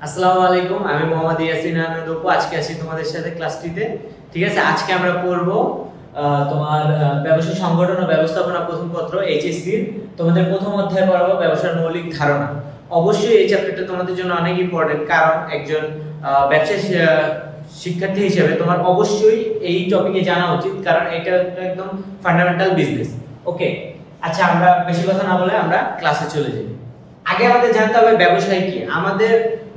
আসসালামু আলাইকুম, আমি মোহাম্মদ ইয়াসিন আহমেদ অপু। আজকে আছি তোমাদের সাথে ক্লাসটিতে। ঠিক আছে, আজকে আমরা পড়ব তোমার ব্যবসা সংগঠন ও ব্যবস্থাপনা প্রথম পত্র এইচএসসি তোমাদের প্রথম অধ্যায় পড়াবো ব্যবসার মৌলিক ধারণা। অবশ্যই এই চ্যাপ্টারটা তোমাদের জন্য অনেক ইম্পর্টেন্ট, কারণ একজন ব্যবসায়ী শিক্ষার্থী হিসেবে তোমার অবশ্যই এই টপিকে জানা উচিত, কারণ এটা একদম ফান্ডামেন্টাল বিজনেস। ওকে, আচ্ছা আমরা বেশি কথা না বলে আমরা ক্লাসে চলে যাই। আগে আমাদের জানতে হবে ব্যবসায় কি। আমাদের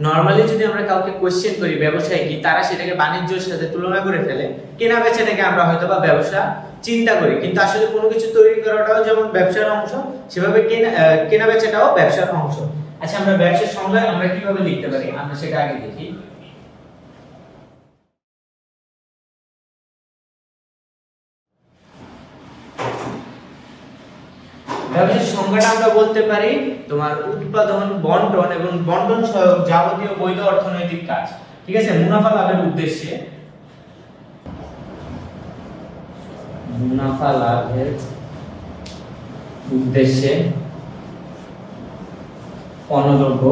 নরমালি যদি আমরা কাউকে কোশ্চেন করি ব্যবসায় কি, তারা সেটাকে বাণিজ্যের সাথে তুলনা করে ফেলে। কেনা বেচাটাকে আমরা হয়তো বা ব্যবসা চিন্তা করি, কিন্তু আসলে কোনো কিছু তৈরি করাটাও যেমন ব্যবসার অংশ, সেভাবে কেনা বেচাটাও ব্যবসার অংশ। আচ্ছা, আমরা ব্যবসার সংজ্ঞা আমরা কিভাবে লিখতে পারি আমরা সেটা আগে দেখি। ব্যবসার সংজ্ঞাটা আমরা বলতে পারি তোমার উৎপাদন, বন্টন এবং বন্টন সহায়ক যাবতীয় বৈধ অর্থনৈতিক কাজ। ঠিক আছে, মুনাফা লাভের উদ্দেশ্যে পণ্যদ্রব্য,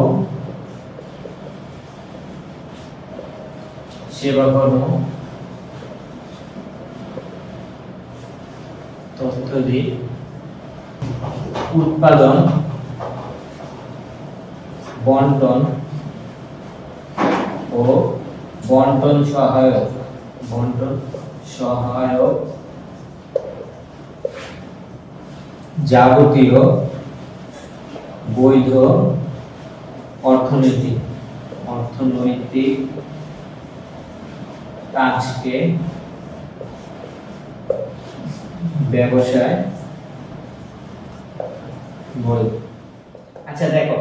সেবাকর্ম, তথ্যদি, উৎপাদন, বন্টন ও বন্টন সহায়ক যাবতীয় বৈধ অর্থনৈতিক কাজকে ব্যবসায় বলে। আচ্ছা দেখো,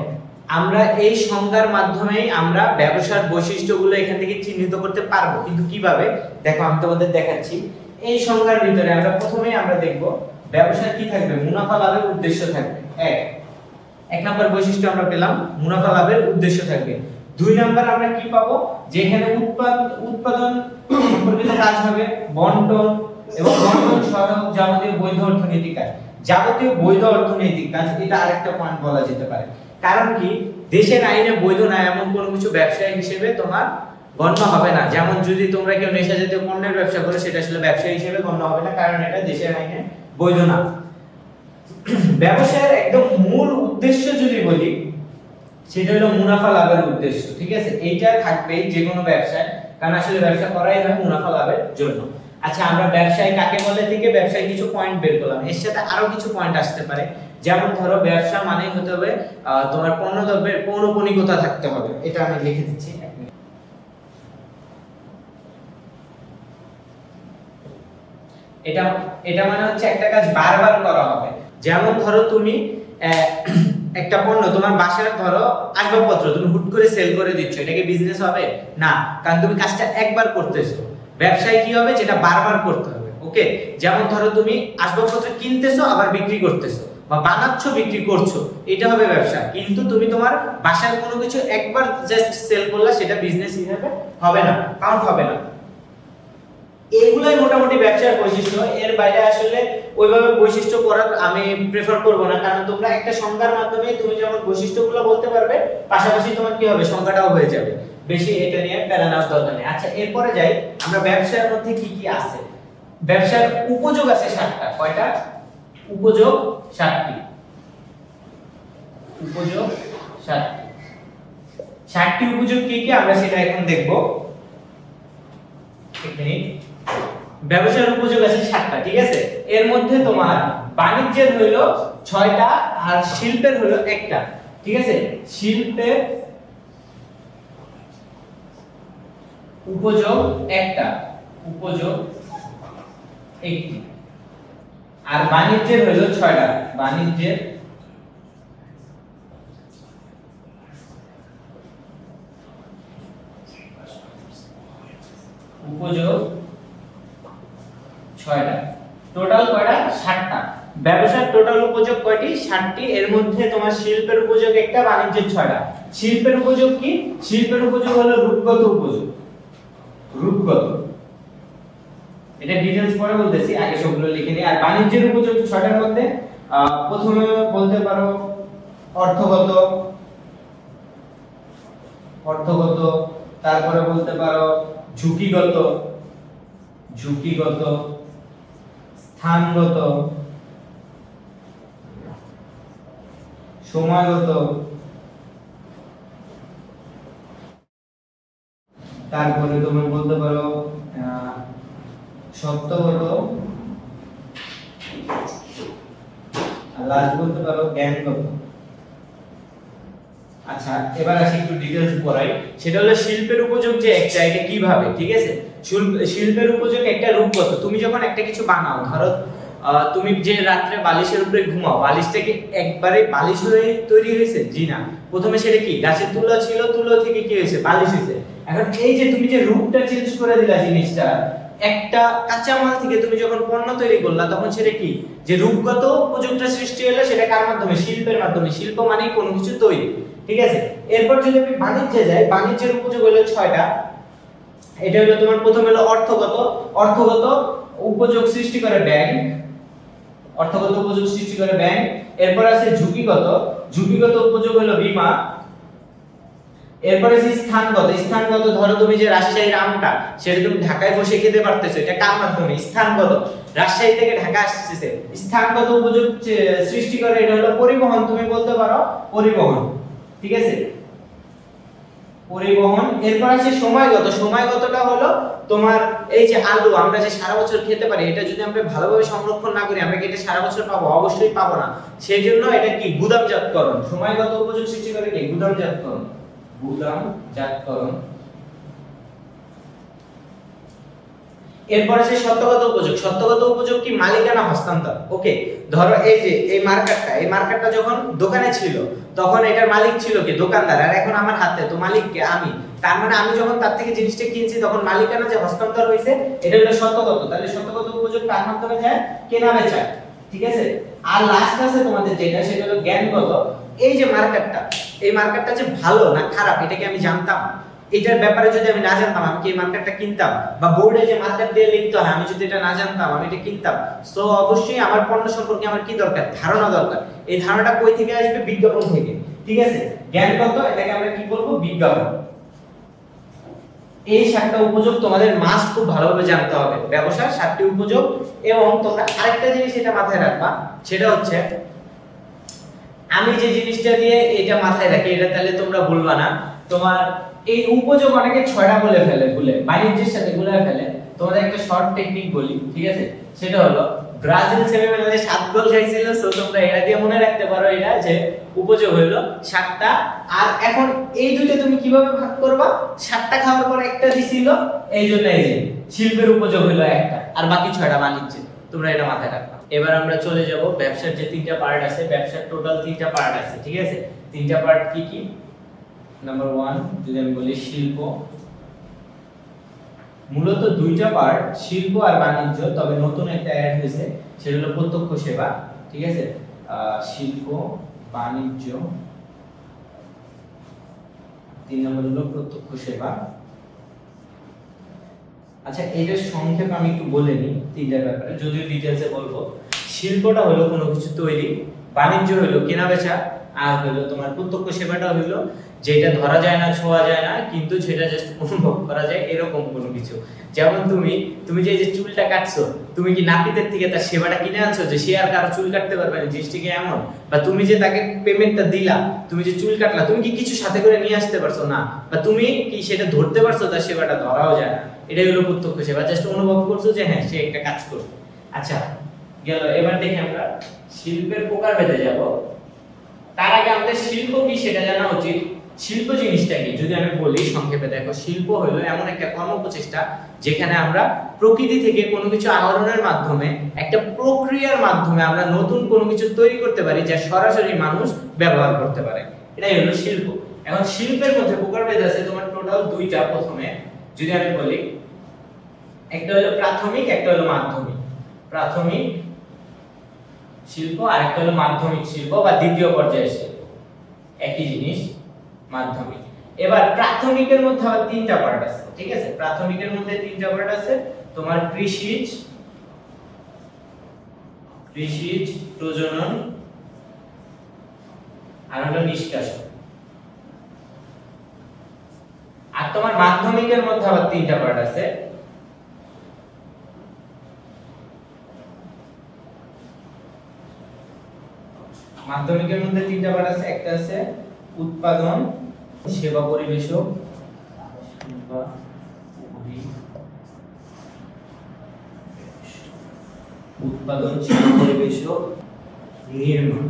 আমরা এই সংজ্ঞার মাধ্যমেই আমরা ব্যবসার বৈশিষ্ট্যগুলো এখান থেকে চিহ্নিত করতে পারবো, কিন্তু কিভাবে দেখো আমি তোমাদের দেখাচ্ছি। এই সংজ্ঞার ভিতরে আমরা প্রথমেই আমরা দেখব ব্যবসার কি থাকবে, মুনাফা লাভের উদ্দেশ্য থাকবে। এক নাম্বার বৈশিষ্ট্য আমরা পেলাম, মুনাফা লাভের উদ্দেশ্য থাকবে। দুই নাম্বার আমরা কি পাবো, যেখানে উৎপাদন সম্পর্কিত কাজ হবে, বন্টন এবং বন্টন সহায়ক যাবতীয় বৈধ অর্থনৈতিক কাজ। যাবতীয় বৈধ অর্থনৈতিক কাজ, এটা আরেকটা পয়েন্ট বলা যেতে পারে। কারণ কি, দেশের আইনে বৈধ না এমন কোনো কিছু ব্যবসায়ী হিসেবে তোমার গণ্য হবে না। যেমন যদি তোমরা কেউ নেশা জাতীয় পণ্যের ব্যবসা করো, সেটা আসলে ব্যবসায়ী হিসেবে গণ্য হবে না, কারণ এটা দেশের আইনে বৈধ না। ব্যবসায়ের একদম মূল উদ্দেশ্য যদি বলি, সেটা হলো মুনাফা লাভের উদ্দেশ্য। ঠিক আছে, এইটা থাকবেই যে কোনো ব্যবসায়, কারণ আসলে ব্যবসা করাই হয় মুনাফা লাভের জন্য। আচ্ছা, আমরা ব্যবসায় কাকে বলে থেকে ব্যবসায় কিছু পয়েন্ট বের করলাম, এর সাথে আরো কিছু পয়েন্ট আসতে পারে। যেমন ধরো, ব্যবসা মানে হতে হবে তোমার পণ্যদ্রব্যের পৌনঃপুনিকতা থাকতে হবে। এটা আমি লিখে দিচ্ছি। এটা মানে হচ্ছে একটা কাজ বারবার করা হবে। যেমন ধরো তুমি একটা পণ্য তোমার বাসার ধরো আসবাবপত্র তুমি হুট করে সেল করে দিচ্ছ, এটা কি বিজনেস হবে? না, কারণ তুমি কাজটা একবার করতেছো। ব্যবসায় কি হবে, যেটা বারবার করতে হবে। ওকে, যেমন ধরো তুমি আসবাবপত্র কিনতেছো আবার বিক্রি করতেছো, বা বানাচ্ছো বিক্রি করছো, এটা হবে ব্যবসা। কিন্তু তুমি তোমার বাসার কোনো কিছু একবার জাস্ট সেল করলা, সেটা বিজনেস হিসেবে হবে না, কাউন্ট হবে না। এগুলাই মোটামুটি ব্যবসার বৈশিষ্ট্য। এর বাইরে আসলে ওইভাবে বৈশিষ্ট্য করার আমি প্রেফার করব না, কারণ তোমরা একটা সংজ্ঞার মাধ্যমে তুমি যেমন বৈশিষ্ট্যগুলো বলতে পারবে, পাশাপাশি তোমার কি হবে, সংজ্ঞাটাও হয়ে যাবে। বেশি এটা নিয়ে প্যারা নেওয়ার দরকার নেই। আচ্ছা, এরপরে যাই আমরা ব্যবসার মধ্যে কি কি আছে। ব্যবসার উপযোগ আছে 7টা। কয়টা? উপযোগ 7টি। উপযোগ 7টি। 7টি উপযোগ কি কি আমরা সেটা এখন দেখব। এক মিনিট। ব্যবসার উপযোগ আছে 7টা। ঠিক আছে, এর মধ্যে তোমার বাণিজ্যের হলো 6টা আর শিল্পের হলো 1টা। ঠিক আছে, শিল্পের উপযোগ 1টা, উপযোগ 1টি, আর বাণিজ্যের হলো 6টা। বাণিজ্যের উপযোগ 6টা। টোটাল কয়টা? 7টা। ব্যবসার টোটাল উপযোগ কয়টি? 7টি। এর মধ্যে তোমার শিল্পের উপযোগ 1টা, বাণিজ্যের 6টা। শিল্পের উপযোগ কি? শিল্পের উপযোগ হলো রূপগত উপযোগ। রূপগত, এটা ডিটেইলস পরে বলতেছি, আগে সবগুলো লিখে নিই। আর বাণিজ্যের উপযোগ 6টার মধ্যে প্রথমে বলতে পারো অর্থগত, অর্থগত, তারপরে বলতে পারো ঝুঁকিগত, ঝুঁকিগত, স্থানগত, সময়গত, তারপরে তুমি বলতে পারো সত্যগত, আর লাস্ট বলতে পারো জ্ঞানগত। আচ্ছা এবার আসি একটু ডিটেইলস পড়াই। সেটা হলো শিল্পের উপযোগ যে একটা, এটা কিভাবে, ঠিক আছে? শিল্পের উপযোগ একটা রূপগত। তুমি যখন একটা কিছু বানাও, ধরো তুমি যে রাত্রে বালিশের উপরে ঘুমাও, বালিশটা কি একবারে বালিশ হয়ে তৈরি হয়েছে? জি না, প্রথমে সেটা কি গাছের তুলা ছিল, তুলো থেকে কি হয়েছে? বালিশ হয়েছে। এখন এই যে তুমি যে রূপটা চেঞ্জ করে দিলা জিনিসটা, একটা কাঁচামাল থেকে তুমি যখন পণ্য তৈরি করলা, তখন সেটা কি যে রূপগত উপযোগটা সৃষ্টি হলো, সেটা কার মাধ্যমে? শিল্পের মাধ্যমে। শিল্প মানে কোনো কিছু তৈরি, ঠিক আছে? এরপর যদি আমি বাণিজ্যে যাই, বাণিজ্যের উপযোগ হলো 6টা। এটা হলো তোমার প্রথম হলো অর্থগত। অর্থগত উপযোগ সৃষ্টি করে ব্যাংক, অর্থগত উপযোগ সৃষ্টি করে ব্যাংক। এরপর আছে ঝুঁকিগত, ঝুঁকিগত উপযোগ হলো বীমা। এরপরে আছে স্থানগত। স্থানগত, ধরো তুমি যে রাজশাহীর আমটা, সেটা তুমি ঢাকায় বসে খেতে পারতেছো, এটা কার মাধ্যমে? স্থানগত, রাজশাহী থেকে ঢাকা আসছে। স্থানগত উপযোগ সৃষ্টি করে, এটা হলো পরিবহন। তুমি বলতে পারো পরিবহন, ঠিক আছে? পরিবহন। এরপর আছে সময়গত। সময়গতটা হলো তোমার এই যে আলু আমরা যে সারা বছর খেতে পারি, এটা যদি আমরা ভালোভাবে সংরক্ষণ না করি, আমরা কি এটা সারা বছর পাবো? অবশ্যই পাবো না। সেই জন্য এটা কি গুদামজাতকরণ। সময়গত উপযোগ সৃষ্টি করে কি? গুদামজাতকরণ, গুদামজাতকরণ। এরপর আছে সত্যগত উপযোগ। সত্যগত উপযোগ কি? মালিকানা হস্তান্তর। ওকে, ধরো এই যে এই মার্কেটটা, এই মার্কেটটা যখন দোকানে ছিল, তখন এটার মালিক ছিল কি? দোকানদার। আর এখন আমার হাতে, তো মালিক কে? আমি। তার মানে আমি যখন তার থেকে জিনিসটা কিনছি, তখন মালিকানা যে হস্তান্তর হয়েছে, এটা হলো সত্যগত। তাহলে সত্যগত উপযোগ কার মাধ্যমে যায়? কেনা বেচা, ঠিক আছে? আর লাস্ট আছে তোমাদের যেটা, সেটা হলো জ্ঞানগত। এই যে মার্কেটটা, এই মার্কেটটা যে ভালো না খারাপ, এটা কি আমি জানতাম? এটার ব্যাপারে যদি আমি না জানতাম, আমি কি এই মার্কেটটা কিনতাম? বা বোর্ডে যে মার্কেট দিয়ে লিখতে হয়, আমি যদি এটা না জানতাম, আমি এটা কিনতাম? সো অবশ্যই আমার পণ্য সম্পর্কে আমার কি দরকার? ধারণা দরকার। এই ধারণাটা কই থেকে আসবে? বিজ্ঞাপন থেকে, ঠিক আছে? জ্ঞানগত, এটাকে আমরা কি বলবো? বিজ্ঞাপন। এই 7টা উপযোগ তোমাদের মাস্ট খুব ভালোভাবে জানতে হবে। ব্যবসার 7টি উপযোগ। এবং তোমরা আরেকটা জিনিস এটা মাথায় রাখবা, সেটা হচ্ছে আমি যে জিনিসটা দিয়ে এটা মাথায় রাখি, এটা তাহলে তোমরা ভুলবা না। তোমার এই উপযোগ অনেকে 6টা বলে ফেলে, ভুলে বাণিজ্যের সাথে গুলে ফেলে। তোমাদের একটা শর্ট টেকনিক বলি, ঠিক আছে? সেটা হলো ব্রাজিল সেমিফাইনালে 7 গোল খাইছিল। সো তোমরা এটা দিয়ে মনে রাখতে পারো, এটা যে উপযোগ হলো 7টা। আর এখন এই দুটো তুমি কিভাবে ভাগ করবা? 7টা খাওয়ার পর একটা দিছিল, এইজন্য এই যে শিল্পের উপযোগ হলো একটা, আর বাকি 6টা বাণিজ্য। তোমরা এটা মাথায় রাখবা। এবার আমরা চলে যাব ব্যবসার যে 3টা পার্ট আছে। ব্যবসার টোটাল 3টা পার্ট আছে, ঠিক আছে? 3টা পার্ট কি কি? নাম্বার 1 যদি আমি বলি শিল্প, মূলত 2টা পার্ট, শিল্প আর বাণিজ্য। তবে নতুন একটা অ্যাড হয়েছে, সেটা হলো প্রত্যক্ষ সেবা, ঠিক আছে? শিল্প, বাণিজ্য। 3 নম্বর হলো প্রত্যক্ষ সেবা। আচ্ছা এটার সংক্ষেপ আমি একটু বলে নিই 3টার ব্যাপারে, যদিও ডিটেইলসে বলবো। শিল্পটা হলো কোনো কিছু তৈরি, বাণিজ্য হলো কেনা বেচা, আর হলো তোমার প্রত্যক্ষ সেবাটা হলো যেটা ধরা যায় না, ছোঁয়া যায় না, কিন্তু সেটা জাস্ট অনুভব করা যায়, এরকম কোনো কিছু। যেমন তুমি যে চুলটা কাটছো, তুমি কি নাপিতের থেকে তার সেবাটা কিনে আনছো যে সে আর কারো চুল কাটতে পারবে না? জিনিসটা কি এমন? বা তুমি যে তাকে পেমেন্টটা দিলা, তুমি যে চুল কাটলা, তুমি কি কিছু সাথে করে নিয়ে আসতে পারছো না? বা তুমি কি সেটা ধরতে পারছো? তার সেবাটা ধরাও যায় না। এটাই হলো প্রত্যক্ষ সেবা, জাস্ট অনুভব করছো যে হ্যাঁ সে একটা কাজ করছে। আচ্ছা গেল। এবার দেখি আমরা শিল্পের প্রকারভেদে যাব। তার আগে আমাদের শিল্প কি সেটা জানা উচিত। শিল্প জিনিসটা কি যদি আমি বলি সংক্ষেপে, দেখো শিল্প হলো এমন একটা কর্মপ্রচেষ্টা যেখানে আমরা প্রকৃতি থেকে কোনো কিছু আহরণের মাধ্যমে, একটা প্রক্রিয়ার মাধ্যমে আমরা নতুন কোনো কিছু তৈরি করতে পারি যা সরাসরি মানুষ ব্যবহার করতে পারে। এটাই হলো শিল্প। এখন শিল্পের মধ্যে প্রকারভেদ আছে তোমার টোটাল 2টা। প্রথমে যদি আমি বলি, একটা হলো প্রাথমিক, একটা হলো মাধ্যমিক। প্রাথমিক শিল্প আর একটা হলো মাধ্যমিক শিল্প বা দ্বিতীয় পর্যায়ের শিল্প, একই জিনিস, মাধ্যমিক। এবার প্রাথমিকের মধ্যে আবার 3টা পার্ট আছে, ঠিক আছে? প্রাথমিকের মধ্যে 3টা পার্ট আছে তোমার কৃষিজ, প্রজনন আর হলো নিষ্কাশন। তোমার মাধ্যমিকের মধ্যে আবার তিনটা পার্ট আছে। মাধ্যমিকের মধ্যে তিনটা পার্ট আছে, একটা আছে উৎপাদন, সেবা পরিবেশক, উৎপাদন, সেবা পরিবেশক, নির্মাণ।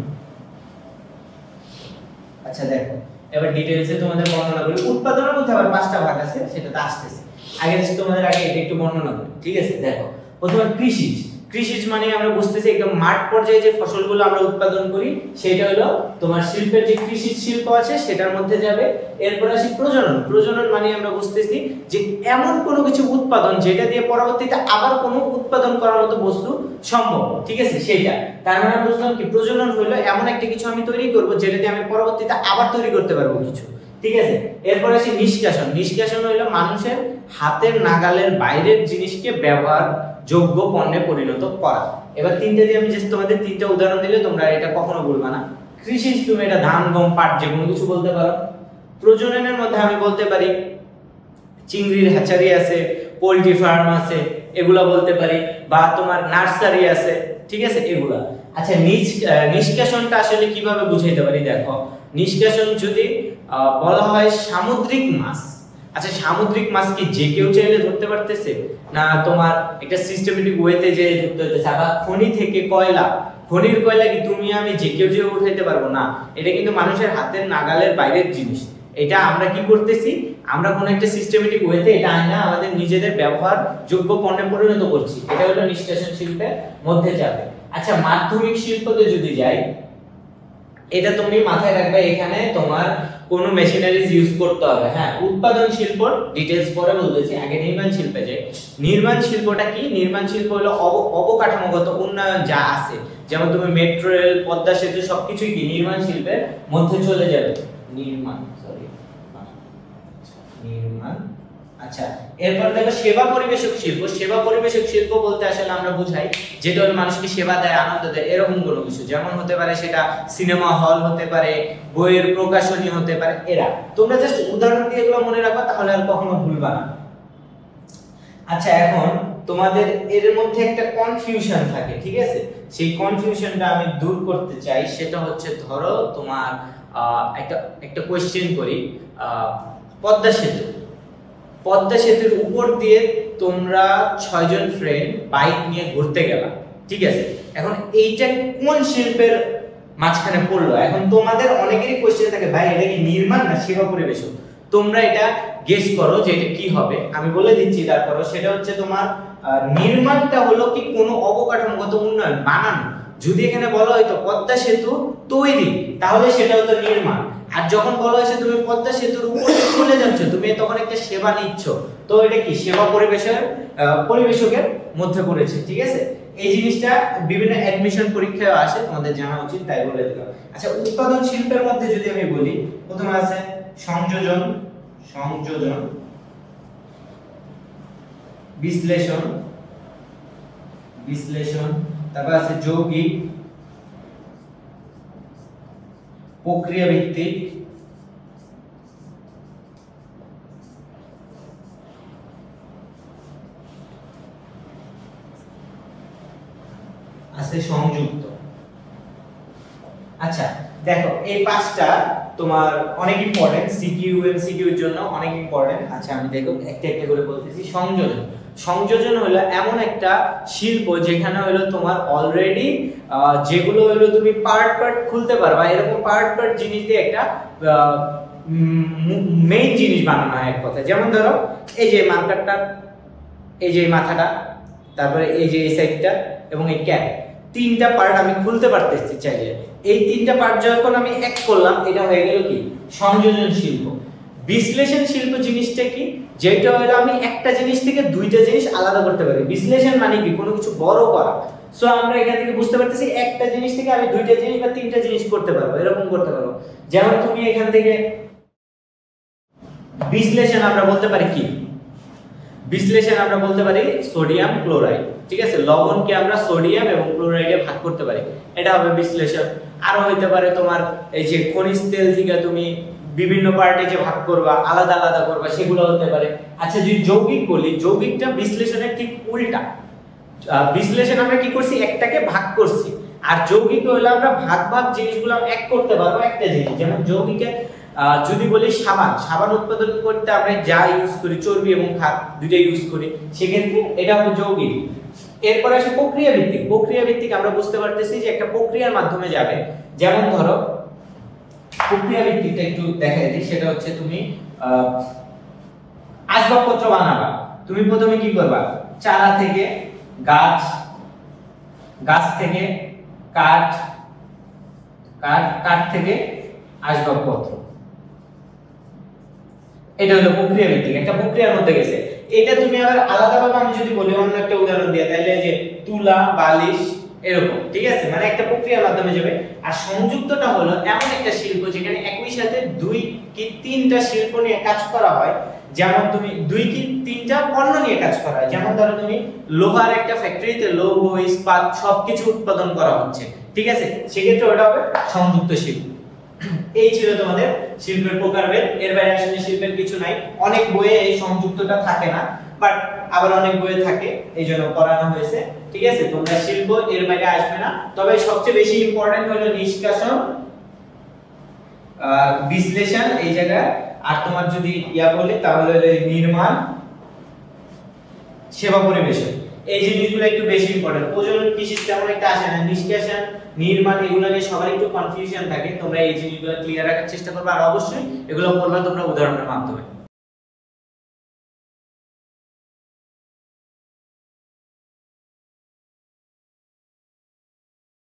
আচ্ছা দেখো এবার ডিটেইলসে তোমাদের বর্ণনা করি। উৎপাদনের মধ্যে আবার পাঁচটা ভাগ আছে, সেটা তো আসতেছে। আগে তোমাদের আগে এটা একটু বর্ণনা করি, ঠিক আছে? দেখো প্রথমে কৃষিজ। কৃষিজ মানে আমরা বুঝতেছি একদম মাঠ পর্যায়ে যে ফসলগুলো আমরা উৎপাদন করি সেটা হলো তোমার শিল্পের যে কৃষি শিল্প আছে সেটার মধ্যে যাবে। এরপর আসি প্রজনন। প্রজনন মানে আমরা বুঝতেছি যে এমন কোনো কিছু উৎপাদন যেটা দিয়ে পরবর্তীতে আবার কোনো উৎপাদন করার মতো বস্তু সম্ভব, ঠিক আছে? সেটা তার মানে আমরা বুঝলাম কি প্রজনন হলো এমন একটা কিছু আমি তৈরি করব যেটা দিয়ে আমি পরবর্তীতে আবার তৈরি করতে পারবো কিছু, ঠিক আছে? এরপর আসি নিষ্কাশন। নিষ্কাশন হলো মানুষের হাতের নাগালের বাইরের জিনিসকে ব্যবহার যোগ্য পণ্যে পরিণত করা। এবার তিনটা দিয়ে আমি জাস্ট তোমাদের তিনটা উদাহরণ দিলে তোমরা এটা কখনো বলবা না। কৃষি তুমি এটা ধান, গম, পাট যে কোনো কিছু বলতে পারো। প্রজননের মধ্যে আমি বলতে পারি চিংড়ির হ্যাচারি আছে, পোল্ট্রি ফার্ম আছে, এগুলা বলতে পারি, বা তোমার নার্সারি আছে, ঠিক আছে? এগুলা। আচ্ছা নিষ্কাশনটা আসলে কিভাবে বুঝাইতে পারি? দেখো নিষ্কাশন যদি বলা হয় সামুদ্রিক মাছ, আচ্ছা সামুদ্রিক মাছ কি যে কেউ চাইলে ধরতে পারতেছে না? তোমার একটা সিস্টেমেটিক ওয়েতে যে ধরতে হতেছে। আবার খনি থেকে কয়লা, খনির কয়লা কি তুমি আমি যে কেউ যে উঠাইতে পারবো না। এটা কিন্তু মানুষের হাতের নাগালের বাইরের জিনিস। এটা আমরা কি করতেছি? আমরা কোন একটা সিস্টেমেটিক ওয়েতে এটা আইনা আমাদের নিজেদের ব্যবহার যোগ্য পণ্যে পরিণত করছি। এটা হলো নিষ্কাশন শিল্পের মধ্যে যাবে। আচ্ছা মাধ্যমিক শিল্পতে যদি যাই, এটা তুমি মাথায় রাখবে, এখানে তোমার কোনো মেশিনারিজ ইউজ করতে হবে। হ্যাঁ উৎপাদন শিল্প ডিটেইলস পরে বলতেছি, আগে নির্মাণ শিল্পে যাই। নির্মাণ শিল্পটা কি? নির্মাণ শিল্প হলো অবকাঠামোগত উন্নয়ন যা আছে, যেমন তুমি মেট্রো রেল, পদ্মা সেতু সবকিছুই কি নির্মাণ শিল্পের মধ্যে চলে যাবে। নির্মাণ আচ্ছা এরপর দেখো সেবা পরিবেশক শিল্প। সেবা পরিবেশক শিল্প বলতে আসলে আমরা বুঝাই যেটা হলো মানুষকে সেবা দেয়, আনন্দ দেয়, এরকম কোনো কিছু। যেমন হতে পারে সেটা সিনেমা হল হতে পারে, বইয়ের প্রকাশনী হতে পারে। এরা তোমরা জাস্ট উদাহরণ দিয়ে এগুলো মনে রাখবা, তাহলে আর কখনো ভুলবা না। আচ্ছা এখন তোমাদের এর মধ্যে একটা কনফিউশন থাকে, ঠিক আছে? সেই কনফিউশনটা আমি দূর করতে চাই। সেটা হচ্ছে ধরো তোমার একটা কোশ্চেন করি, পদ্মা সেতু। পদ্মা সেতুর উপর দিয়ে তোমরা 6 জন ফ্রেন্ড বাইক নিয়ে ঘুরতে গেলা, ঠিক আছে? এখন এইটা কোন শিল্পের মাঝখানে পড়লো? এখন তোমাদের অনেকেরই কোশ্চেন থাকে ভাই এটা কি নির্মাণ না সেবা পরিবেশক? তোমরা এটা গেস করো যে এটা কি হবে। আমি বলে দিচ্ছি তারপর। সেটা হচ্ছে তোমার নির্মাণটা হলো কি কোনো অবকাঠামোগত উন্নয়ন, বানানো। যদি এখানে বলা হয়তো পদ্মা সেতু তৈরি, তাহলে সেটা হতো নির্মাণ। আর যখন বলা হয়েছে তুমি পদ্মা সেতুর উপরে চলে যাচ্ছ, তুমি তখন একটা সেবা নিচ্ছ, তো এটা কি সেবা পরিবেশকের মধ্যে পড়েছে, ঠিক আছে? এই জিনিসটা বিভিন্ন অ্যাডমিশন পরীক্ষায় আসে, তোমাদের জানা উচিত, তাই বলে দিলাম। আচ্ছা উৎপাদন শিল্পের মধ্যে যদি আমি বলি, প্রথমে আছে সংযোজন, বিশ্লেষণ, তারপর আছে যৌগিক, প্রক্রিয়া ভিত্তিক, আছে সংযুক্ত। আচ্ছা দেখো এই পাঁচটা তোমার অনেক ইম্পর্টেন্ট, সিকিউ এমসিকিউ এর জন্য অনেক ইম্পর্টেন্ট। আচ্ছা আমি দেখো একটা একটা করে বলতেছি। সংযোজন হলো এমন একটা শিল্প যেখানে হলো তোমার অলরেডি যেগুলো হলো তুমি পার্ট খুলতে পারবা, এরকম পার্ট জিনিস দিয়ে একটা মেইন জিনিস বানানো হয় এক কথায়। যেমন ধরো এই যে মার্কারটা, এই যে মাথাটা, তারপরে এই যে এই সাইডটা এবং এই ক্যাপ, তিনটা পার্ট আমি খুলতে পারতেছি চাইলে। এই তিনটা পার্ট যখন আমি এক করলাম, এটা হয়ে গেল কি সংযোজন শিল্প। বিশ্লেষণ শিল্প জিনিসটা কি? যেটা হলো আমি একটা জিনিস থেকে দুইটা জিনিস আলাদা করতে পারি। বিশ্লেষণ মানে কি কোনো কিছু বড় করা। সো আমরা এখান থেকে বুঝতে পারতেছি একটা জিনিস থেকে আমি দুইটা জিনিস বা তিনটা জিনিস করতে পারবো, এরকম করতে পারবো। যেমন তুমি এখান থেকে বিশ্লেষণ আমরা বলতে পারি কি? বিশ্লেষণ আমরা বলতে পারি সোডিয়াম ক্লোরাইড, ঠিক আছে? লবণকে আমরা সোডিয়াম এবং ক্লোরাইডে ভাগ করতে পারি, এটা হবে বিশ্লেষণ। আরো হইতে পারে তোমার এই যে খনিজ তেল থেকে তুমি বিভিন্ন পার্টে যে ভাগ করবা, আলাদা আলাদা করবা, সেগুলো হতে পারে। আচ্ছা যদি যৌগিক বলি, যৌগিকটা বিশ্লেষণের ঠিক উল্টা। বিশ্লেষণ আমরা কি করছি, একটাকে ভাগ করছি, আর যৌগিক হলো আমরা ভাগ ভাগ জিনিসগুলো এক করতে পারবো একটা জিনিস। যেমন যৌগিকে যদি বলি সাবান উৎপাদন করতে আমরা যা ইউজ করি, চর্বি এবং খাদ দুইটা ইউজ করি, সেক্ষেত্রে এটা হলো যৌগিক। এরপর আসে প্রক্রিয়া ভিত্তিক। প্রক্রিয়া ভিত্তিক আমরা বুঝতে পারতেছি যে একটা প্রক্রিয়ার মাধ্যমে যাবে। যেমন ধরো প্রক্রিয়া ভিত্তিকটা একটু দেখাই দিই, সেটা হচ্ছে তুমি আসবাবপত্র বানাবা। তুমি প্রথমে কি করবা, চারা থেকে গাছ, গাছ থেকে কাঠ, কাঠ থেকে আসবাবপত্র। এটা হলো প্রক্রিয়া ভিত্তিক, একটা প্রক্রিয়ার মধ্যে গেছে। এটা তুমি আবার আলাদাভাবে আমি যদি বলি, অন্য একটা উদাহরণ দিয়ে, তাহলে যে তুলা, বালিশ, এরকম, ঠিক আছে, মানে একটা প্রক্রিয়ার মাধ্যমে যাবে। আর সংযুক্তটা হলো এমন একটা শিল্প যেখানে একই সাথে দুই কি তিনটা শিল্প নিয়ে কাজ করা হয়। যেমন তুমি দুই কি তিনটা পণ্য নিয়ে কাজ করা হয়। যেমন ধরো তুমি লোহার একটা ফ্যাক্টরিতে লৌহ, ইস্পাত সবকিছু উৎপাদন করা হচ্ছে, ঠিক আছে, সেক্ষেত্রে ওটা হবে সংযুক্ত শিল্প। এই ছিল তোমাদের শিল্পের প্রকারভেদ। এর বাইরে আসলে শিল্পের কিছু নাই। অনেক বইয়ে এই সংযুক্তটা থাকে না, বাট আবার অনেক বইয়ে থাকে, এই জন্য পড়ানো হয়েছে, ঠিক আছে। তোমরা শিল্প এর বাইরে আসবে না। তবে সবচেয়ে বেশি ইম্পর্টেন্ট হলো নিষ্কাশন, বিশ্লেষণ এই জায়গায়। আর তোমার যদি বলি তাহলে নির্মাণ, সেবা পরিবেশন, এই জিনিসগুলো একটু বেশি ইম্পর্টেন্ট। প্রজনন কৃষি তেমন একটা আসে না, নিষ্কাশন, নির্মাণ, এগুলো নিয়ে সবার একটু কনফিউশন থাকে। তোমরা এই জিনিসগুলো ক্লিয়ার রাখার চেষ্টা করবে, আর অবশ্যই এগুলো পড়বা তোমরা উদাহরণের মাধ্যমে।